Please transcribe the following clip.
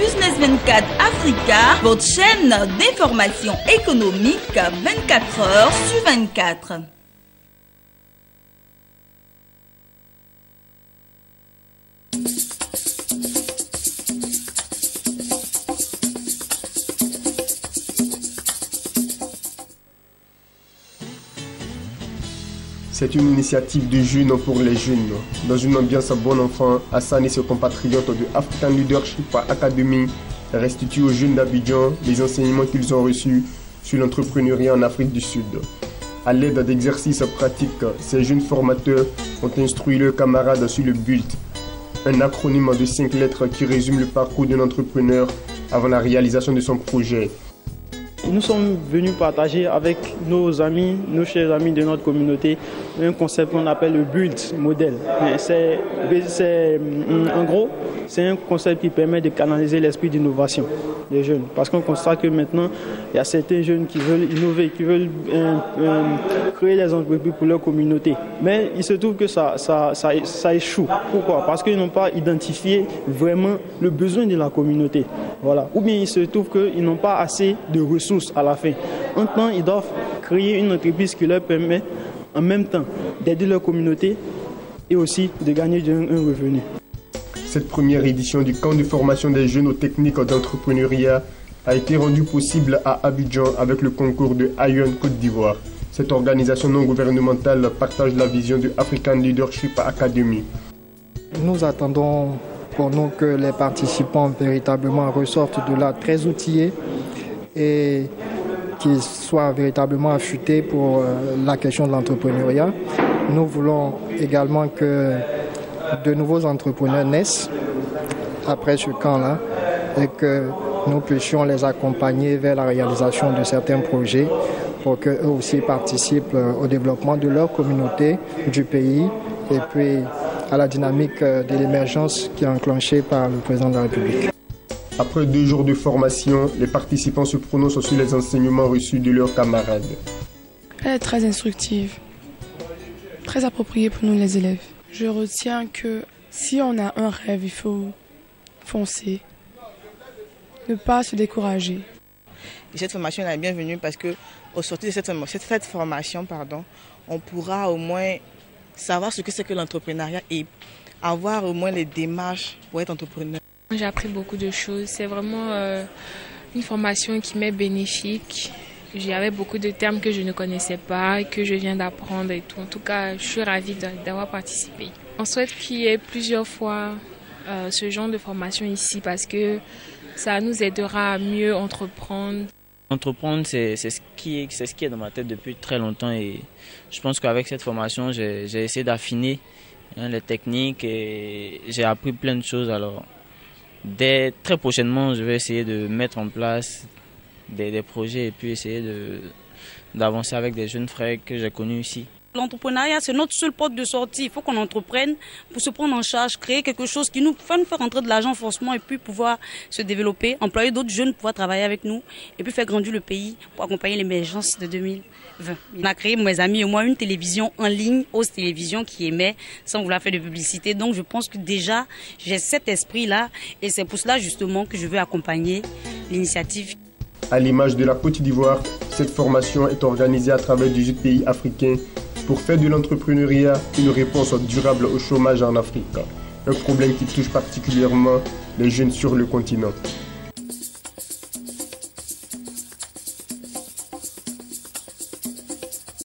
Business 24 Africa, votre chaîne d'information économique 24 heures sur 24. C'est une initiative de jeunes pour les jeunes. Dans une ambiance bon enfant, Hassan et ses compatriotes de African Leadership Academy restituent aux jeunes d'Abidjan les enseignements qu'ils ont reçus sur l'entrepreneuriat en Afrique du Sud. À l'aide d'exercices pratiques, ces jeunes formateurs ont instruit leurs camarades sur le BULT, un acronyme de 5 lettres qui résume le parcours d'un entrepreneur avant la réalisation de son projet. Nous sommes venus partager avec nos amis, nos chers amis de notre communauté, un concept qu'on appelle le BULT modèle. En gros, c'est un concept qui permet de canaliser l'esprit d'innovation des jeunes. Parce qu'on constate que maintenant, il y a certains jeunes qui veulent innover, qui veulent créer des entreprises pour leur communauté. Mais il se trouve que ça échoue. Pourquoi? Parce qu'ils n'ont pas identifié vraiment le besoin de la communauté. Voilà. Ou bien il se trouve qu'ils n'ont pas assez de ressources à la fin. En temps, ils doivent créer une entreprise qui leur permet en même temps d'aider leur communauté et aussi de gagner un revenu. Cette première édition du camp de formation des jeunes aux techniques d'entrepreneuriat a été rendue possible à Abidjan avec le concours de Ion Côte d'Ivoire. Cette organisation non gouvernementale partage la vision de African Leadership Academy. Nous attendons pour nous que les participants véritablement ressortent de là très outillés et qu'ils soient véritablement affûtés pour la question de l'entrepreneuriat. Nous voulons également que de nouveaux entrepreneurs naissent après ce camp-là et que nous puissions les accompagner vers la réalisation de certains projets pour qu'eux aussi participent au développement de leur communauté, du pays et puis à la dynamique de l'émergence qui est enclenchée par le président de la République. Après 2 jours de formation, les participants se prononcent sur les enseignements reçus de leurs camarades. Elle est très instructive, très appropriée pour nous les élèves. Je retiens que si on a un rêve, il faut foncer, ne pas se décourager. Et cette formation est bienvenue parce qu'au sortir de cette formation, on pourra au moins savoir ce que c'est que l'entrepreneuriat et avoir au moins les démarches pour être entrepreneur. J'ai appris beaucoup de choses. C'est vraiment une formation qui m'est bénéfique. J'avais beaucoup de termes que je ne connaissais pas, que je viens d'apprendre et tout. En tout cas, je suis ravie d'avoir participé. On souhaite qu'il y ait plusieurs fois ce genre de formation ici parce que ça nous aidera à mieux entreprendre. Entreprendre, c'est ce qui est dans ma tête depuis très longtemps et je pense qu'avec cette formation, j'ai essayé d'affiner les techniques et j'ai appris plein de choses. Alors, très prochainement, je vais essayer de mettre en place des projets et puis essayer d'avancer avec des jeunes frères que j'ai connus ici. L'entrepreneuriat, c'est notre seule porte de sortie. Il faut qu'on entreprenne pour se prendre en charge, créer quelque chose qui nous fait rentrer de l'argent forcément et puis pouvoir se développer, employer d'autres jeunes, pouvoir travailler avec nous et puis faire grandir le pays pour accompagner l'émergence de 2020. On a créé, mes amis et moi, une télévision en ligne, Ose Télévision, qui émet sans vouloir faire de publicité. Donc je pense que déjà, j'ai cet esprit-là et c'est pour cela justement que je veux accompagner l'initiative. À l'image de la Côte d'Ivoire, cette formation est organisée à travers 18 pays africains pour faire de l'entrepreneuriat une réponse durable au chômage en Afrique, un problème qui touche particulièrement les jeunes sur le continent.